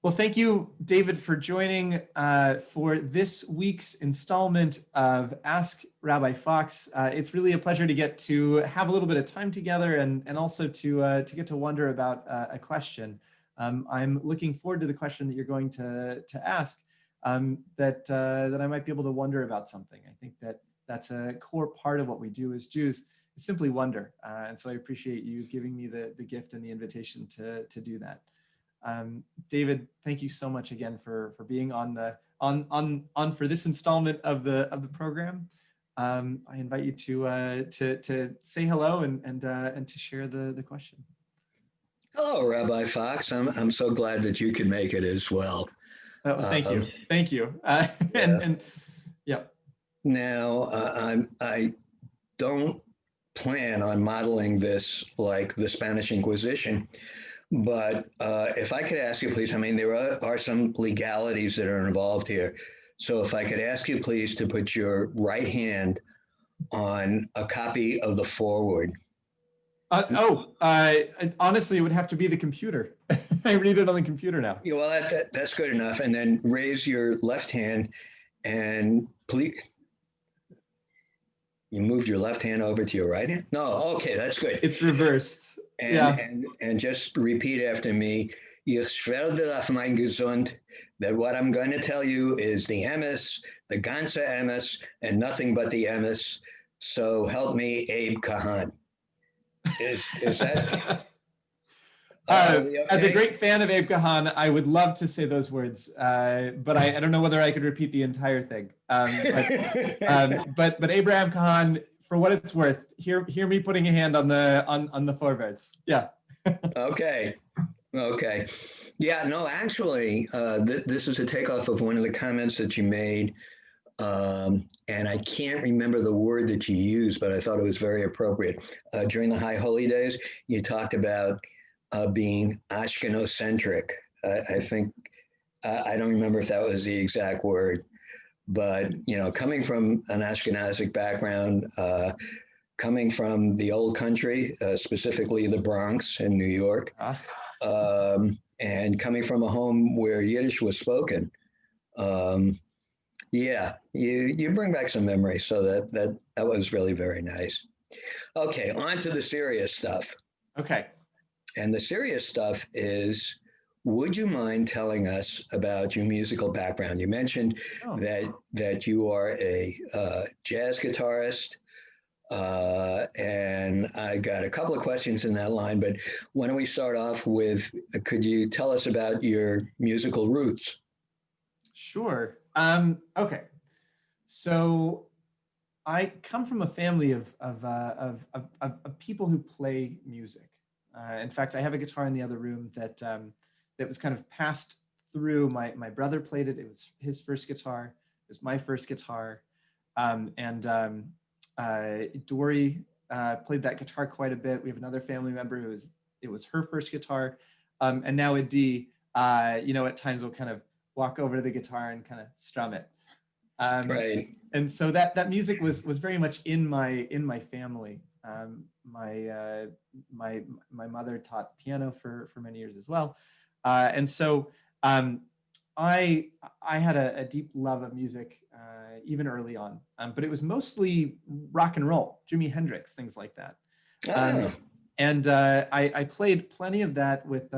Well, thank you, David, for joining for this week's installment of Ask Rabbi Fox. It's really a pleasure to get to have a little bit of time together and also to get to wonder about a question. I'm looking forward to the question that you're going to ask that I might be able to wonder about something. I think that's a core part of what we do as Jews, is simply wonder. And so I appreciate you giving me the gift and the invitation to do that. David, thank you so much again for being on for this installment of the program. I invite you to say hello and to share the question. Hello, Rabbi Fox. I'm so glad that you could make it as well. Oh, thank you. Yeah. And yeah. Now, I don't plan on modeling this like the Spanish Inquisition, but if I could ask you, please, I mean, there are some legalities that are involved here. So if I could ask you, please, to put your right hand on a copy of the foreword. Honestly, it would have to be the computer. I read it on the computer now. Yeah, well, that's good enough. And then raise your left hand and please. You moved your left hand over to your right hand? No, okay, that's good. It's reversed. And just repeat after me. Ich schwöre auf mein Gesund that what I'm going to tell you is the emes, the ganze emes, and nothing but the emes. So help me, Abe Kahan. Is that? Okay? As a great fan of Abe Kahan, I would love to say those words, but I don't know whether I could repeat the entire thing. But Abraham Kahan, for what it's worth, hear me putting a hand on the forwards. Yeah. Okay. Yeah. No, actually, this is a takeoff of one of the comments that you made. And I can't remember the word that you used, but I thought it was very appropriate. During the High Holy Days, you talked about being Ashkenocentric. I think, I don't remember if that was the exact word, but, coming from an Ashkenazic background, coming from the old country, specifically the Bronx in New York, and coming from a home where Yiddish was spoken, yeah, you bring back some memories. So that was really very nice. Okay, on to the serious stuff. Okay. And the serious stuff is, would you mind telling us about your musical background? You mentioned that you are a jazz guitarist, and I got a couple of questions in that line, but why don't we start off with, could you tell us about your musical roots? Sure. Okay. So I come from a family of people who play music. In fact, I have a guitar in the other room that was kind of passed through. My brother played it. It was his first guitar. It was my first guitar. Dory played that guitar quite a bit. We have another family member it was her first guitar. And now Adi, at times will kind of walk over to the guitar and kind of strum it. Right. And so that music was very much in my family. My mother taught piano for many years as well. And so I had a deep love of music even early on, but it was mostly rock and roll, Jimi Hendrix, things like that. And I played plenty of that with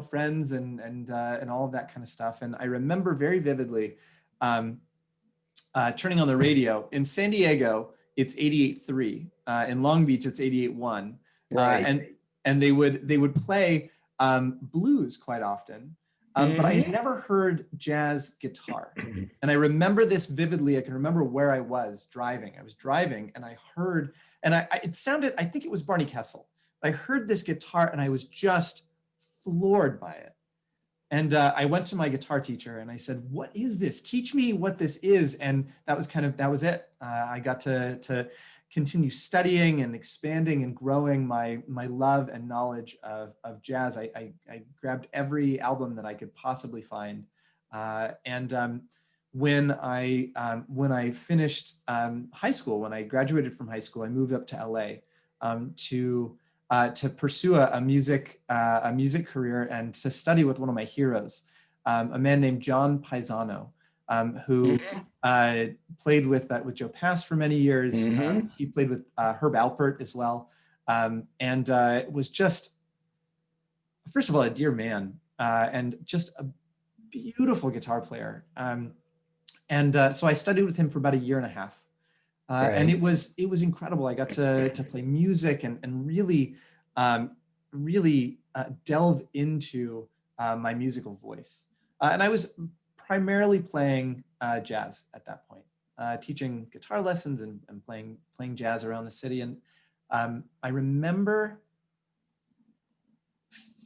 friends and all of that kind of stuff. And I remember very vividly turning on the radio. In San Diego, it's 88.3. In Long Beach, it's 88.1. Right. And they would play blues quite often. But I had never heard jazz guitar. And I remember this vividly. I can remember where I was driving. I was driving and I heard, and it sounded, I think it was Barney Kessel. I heard this guitar and I was just floored by it. And I went to my guitar teacher and I said, "What is this? Teach me what this is." And that was it. I got to continue studying and expanding and growing my love and knowledge of jazz. I grabbed every album that I could possibly find. When I finished high school, when I graduated from high school, I moved up to LA to pursue a music career and to study with one of my heroes, a man named John Paisano, who played with Joe Pass for many years. He played with Herb Alpert as well, and was just, first of all, a dear man, and just a beautiful guitar player. So I studied with him for about a year and a half. And it was incredible. I got to play music and really, really delve into my musical voice. And I was primarily playing jazz at that point, teaching guitar lessons and playing jazz around the city. And I remember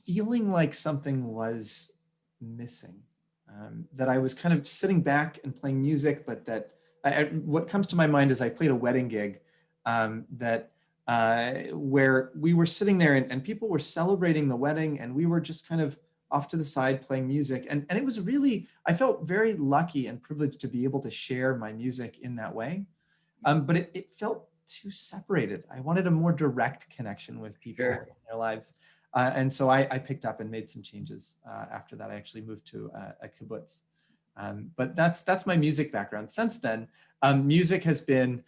feeling like something was missing, that I was kind of sitting back and playing music, but that what comes to my mind is I played a wedding gig where we were sitting there and people were celebrating the wedding, and we were just kind of off to the side playing music. And it was really, I felt very lucky and privileged to be able to share my music in that way. But it felt too separated. I wanted a more direct connection with people in their lives. And so I picked up and made some changes after that. I actually moved to a kibbutz. But that's my music background. Since then, music has been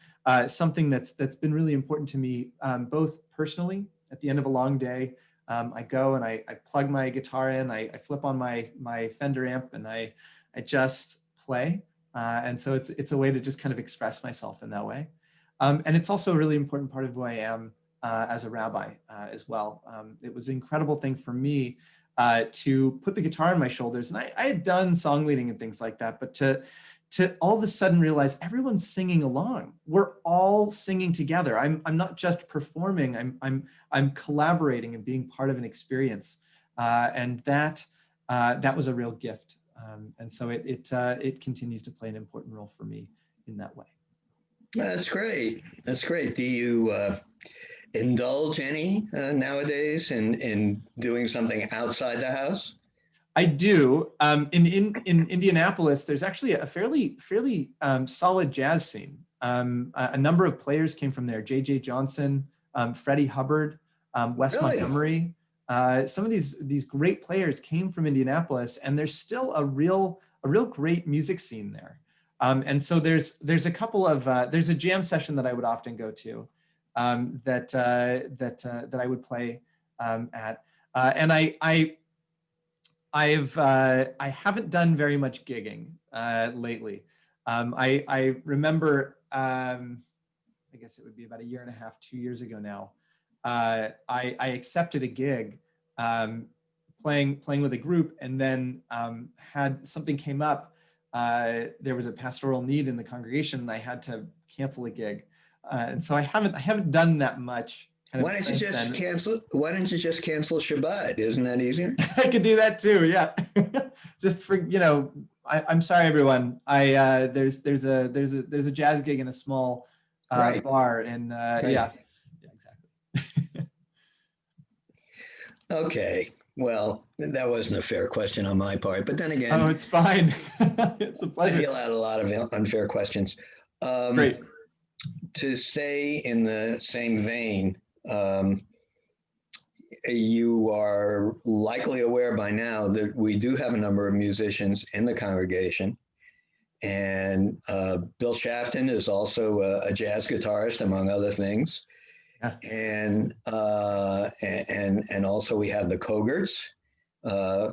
something that's been really important to me, both personally. At the end of a long day, I go and I plug my guitar in, I flip on my Fender amp, and I just play. And so it's a way to just kind of express myself in that way. And it's also a really important part of who I am as a rabbi as well. It was an incredible thing for me to put the guitar on my shoulders. And I had done song leading and things like that, but to all of a sudden realize everyone's singing along. We're all singing together. I'm not just performing, I'm collaborating and being part of an experience. And that was a real gift. And so it continues to play an important role for me in that way. That's great. That's great. Do you indulge any nowadays in doing something outside the house? I do. In Indianapolis, there's actually a fairly solid jazz scene. A number of players came from there. J.J. Johnson, Freddie Hubbard, Wes Montgomery. Some of these great players came from Indianapolis, and there's still a real great music scene there. And so there's a couple of there's a jam session that I would often go to. That I would play at, and I haven't done very much gigging lately. I remember, I guess it would be about a year and a half, 2 years ago now. I accepted a gig playing with a group, and then had something came up. There was a pastoral need in the congregation, and I had to cancel a gig. And so I haven't done that much. Why don't you just cancel Shabbat? Isn't that easier? I could do that too. Yeah. Just for, I'm sorry, everyone. There's a jazz gig in a small bar, and yeah, exactly. Okay. Well, that wasn't a fair question on my part, but then again, oh, it's fine. It's a pleasure. I deal out a lot of unfair questions. Great. To say in the same vein, you are likely aware by now that we do have a number of musicians in the congregation, and Bill Shafton is also a jazz guitarist, among other things. Yeah. And also we have the Kogerts,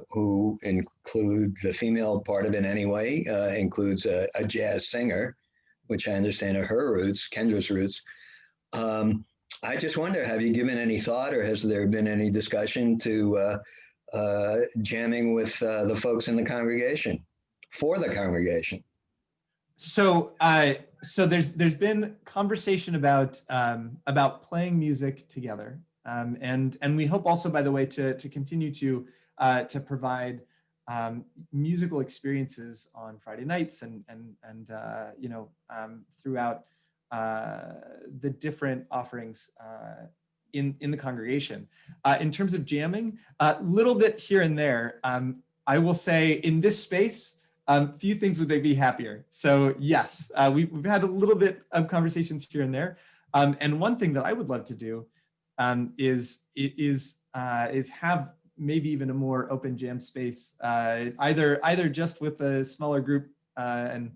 who include the female part of it anyway, includes a jazz singer, which I understand are her roots, Kendra's roots. I just wonder, have you given any thought, or has there been any discussion to jamming with the folks in the congregation, for the congregation? So there's been conversation about playing music together, and we hope also, by the way, to continue to provide musical experiences on Friday nights and throughout the different offerings in the congregation. In terms of jamming, a little bit here and there. I will say in this space, few things would make me happier. So yes, we've had a little bit of conversations here and there. And one thing that I would love to do is have maybe even a more open jam space, either just with a smaller group and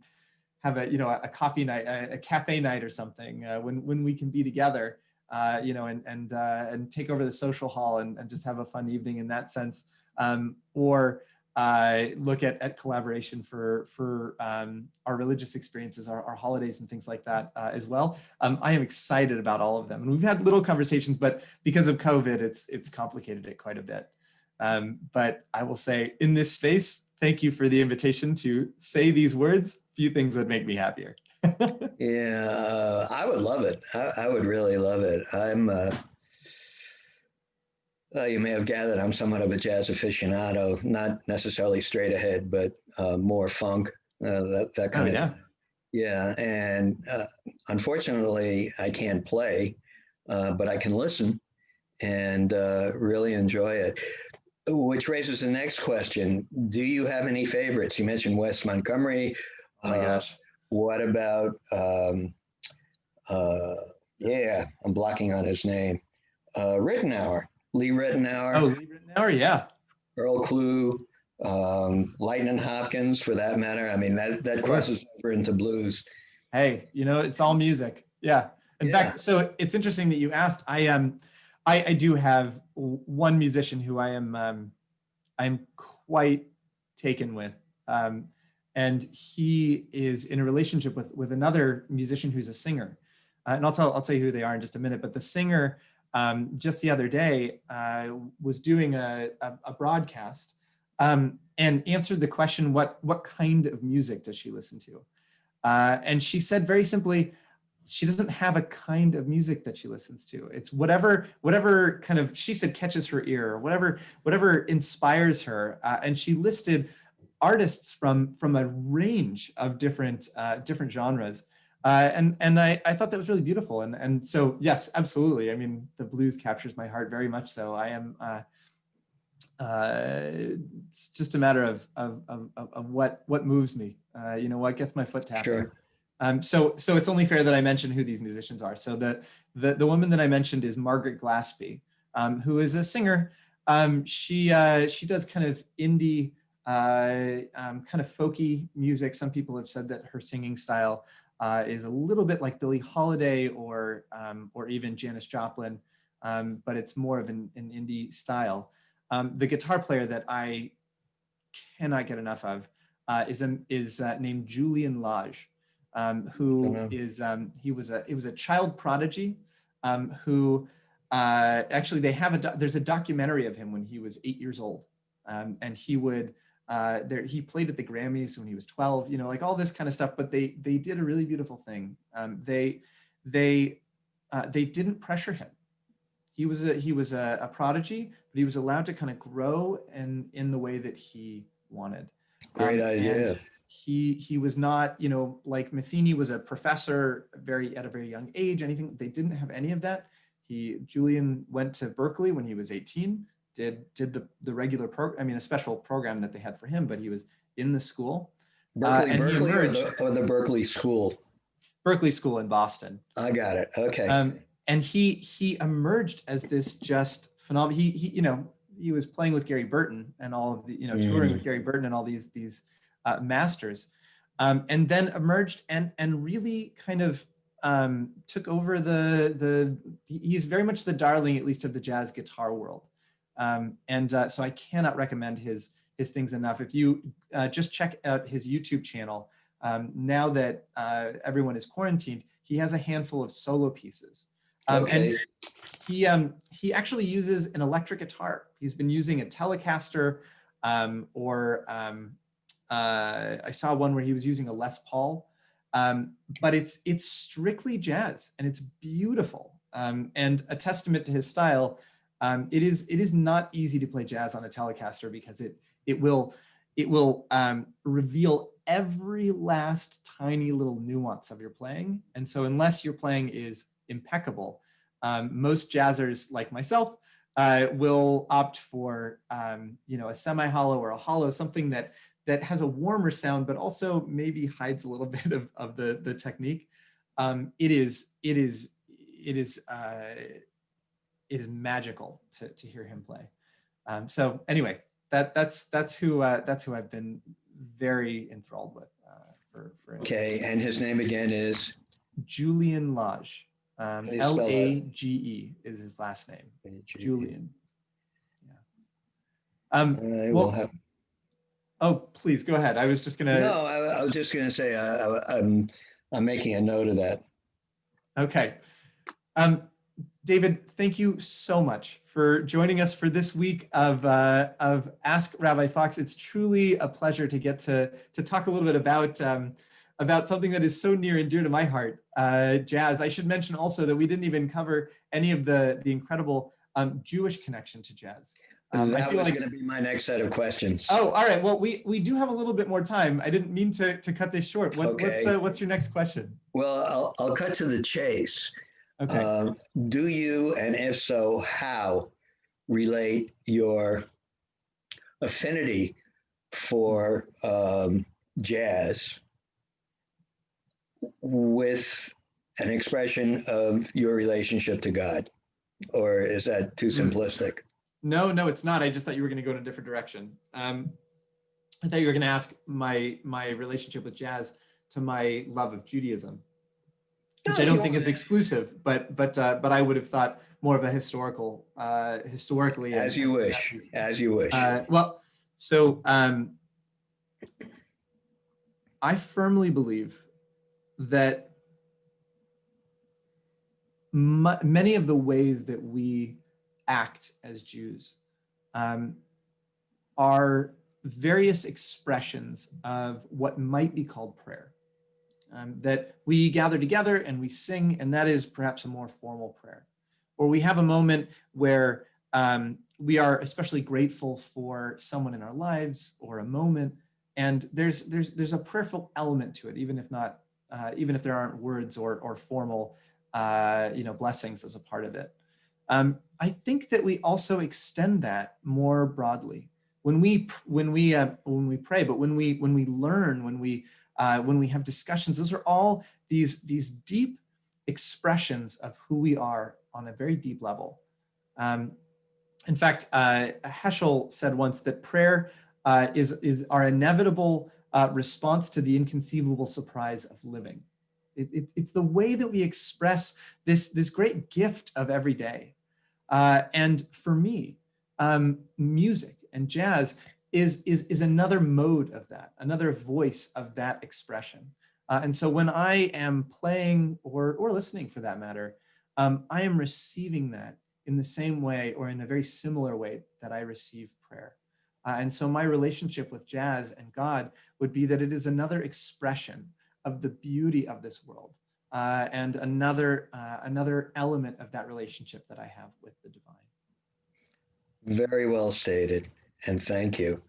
have a coffee night, a cafe night or something when we can be together, and take over the social hall and just have a fun evening in that sense, or look at collaboration for our religious experiences, our holidays and things like that as well. I am excited about all of them, and we've had little conversations, but because of COVID, it's complicated it quite a bit. But I will say, in this space, thank you for the invitation to say these words. Few things would make me happier. Yeah, I would love it. I would really love it. You may have gathered I'm somewhat of a jazz aficionado, not necessarily straight ahead, but more funk, that kind of thing. Yeah, and unfortunately, I can't play, but I can listen and really enjoy it. Which raises the next question. Do you have any favorites? You mentioned Wes Montgomery. Oh my gosh. What about, yeah, I'm blocking on his name. Rittenauer, Lee Rittenauer. Oh, Lee Rittenauer, yeah. Earl Klugh, Lightning Hopkins, for that matter. I mean, that crosses over into blues. Hey, it's all music. Yeah. In fact, so it's interesting that you asked. I do have one musician who I'm quite taken with, and he is in a relationship with another musician who's a singer, and I'll tell you who they are in just a minute. But the singer, just the other day, was doing a broadcast, and answered the question, what kind of music does she listen to? And she said very simply, she doesn't have a kind of music that she listens to. It's whatever kind of, she said, catches her ear, or whatever inspires her. And she listed artists from a range of different genres. And I thought that was really beautiful. And so, yes, absolutely. I mean, the blues captures my heart very much so. I am, it's just a matter of what moves me, what gets my foot tapping. Sure. So it's only fair that I mention who these musicians are. So the woman that I mentioned is Margaret Glaspey, who is a singer. She does kind of indie, kind of folky music. Some people have said that her singing style is a little bit like Billie Holiday or even Janis Joplin, but it's more of an indie style. The guitar player that I cannot get enough of is named Julian Lage. Who is he was a child prodigy, who actually there's a documentary of him when he was 8 years old, and he played at the Grammys when he was 12, like all this kind of stuff. But they did a really beautiful thing. They didn't pressure him. He was a prodigy, but he was allowed to kind of grow in the way that he wanted. Great idea. And he was not, like Matheny was a professor at a very young age. Anything, they didn't have any of that. Julian went to Berkeley when he was 18, did the regular a special program that they had for him, but he was in the school. Berkeley or the Berkeley School? Berkeley School in Boston. I got it. Okay. And he emerged as this just phenomenal. He was playing with Gary Burton and all of the, touring with Gary Burton and all these masters, and then emerged and really kind of took over he's very much the darling, at least of the jazz guitar world. So I cannot recommend his things enough. If you just check out his YouTube channel, now that everyone is quarantined, he has a handful of solo pieces. And he actually uses an electric guitar. He's been using a Telecaster, or I saw one where he was using a Les Paul, but it's strictly jazz, and it's beautiful, and a testament to his style. It is not easy to play jazz on a Telecaster because it will reveal every last tiny little nuance of your playing, and so unless your playing is impeccable, most jazzers like myself will opt for a semi-hollow or a hollow, something that has a warmer sound, but also maybe hides a little bit of the technique. It is magical to hear him play. So anyway, that's who I've been very enthralled with for Okay, and his name again is? Julian Lage. How do you spell that? Lage is his last name. Julian. Yeah. I will have. Oh, please go ahead. I was just gonna. No, I was just gonna say I'm making a note of that. Okay. David, thank you so much for joining us for this week of Ask Rabbi Fox. It's truly a pleasure to get to talk a little bit about something that is so near and dear to my heart, jazz. I should mention also that we didn't even cover any of the incredible Jewish connection to jazz. That was going to be my next set of questions. Oh, all right. Well, we do have a little bit more time. I didn't mean to cut this short. What's your next question? Well, I'll cut to the chase. Okay. Do you, and if so, how relate your affinity for jazz with an expression of your relationship to God? Or is that too simplistic? No, it's not. I just thought you were going to go in a different direction. I thought you were going to ask my relationship with jazz to my love of Judaism, which I don't think is exclusive, but I would have thought more of a historically. As you wish. Well, so I firmly believe that many of the ways that we act as Jews are various expressions of what might be called prayer. That we gather together and we sing, and that is perhaps a more formal prayer. Or we have a moment where we are especially grateful for someone in our lives or a moment, and there's a prayerful element to it, even if there aren't words or formal blessings as a part of it. I think that we also extend that more broadly when we pray, but when we learn, when we have discussions. Those are all these deep expressions of who we are on a very deep level. In fact, Heschel said once that prayer is our inevitable response to the inconceivable surprise of living. It's the way that we express this great gift of every day. And for me, music and jazz is another mode of that, another voice of that expression. And so when I am playing or listening, for that matter, I am receiving that in the same way or in a very similar way that I receive prayer. And so my relationship with jazz and God would be that it is another expression of the beauty of this world, and another element of that relationship that I have with the divine. Very well stated, and thank you.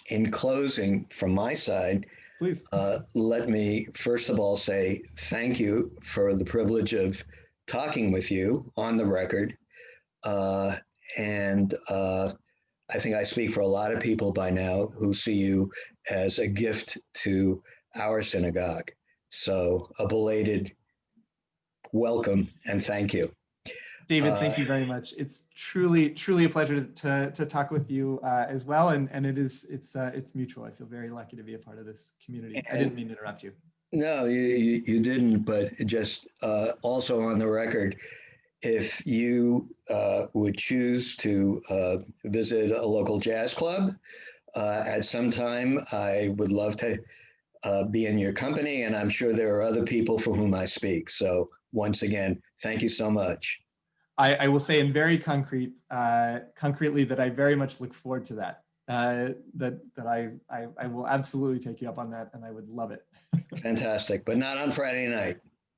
In closing, from my side, please let me first of all say thank you for the privilege of talking with you on the record. And I think I speak for a lot of people by now who see you as a gift to our synagogue. So a belated welcome and thank you. David, thank you very much. It's truly a pleasure to talk with you as well, and it's mutual. I feel very lucky to be a part of this community. I didn't mean to interrupt you. No, you didn't, but just also on the record, if you would choose to visit a local jazz club at some time, I would love to be in your company, and I'm sure there are other people for whom I speak. So once again, thank you so much. I will say in very concretely that I very much look forward to that. That I will absolutely take you up on that, and I would love it. Fantastic, but not on Friday night.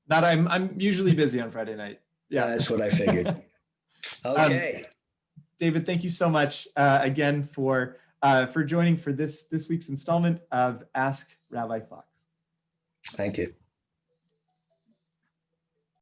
I'm usually busy on Friday night. Yeah, that's what I figured. Okay, David, thank you so much again for joining for this week's installment of Ask Rabbi Fox. Thank you.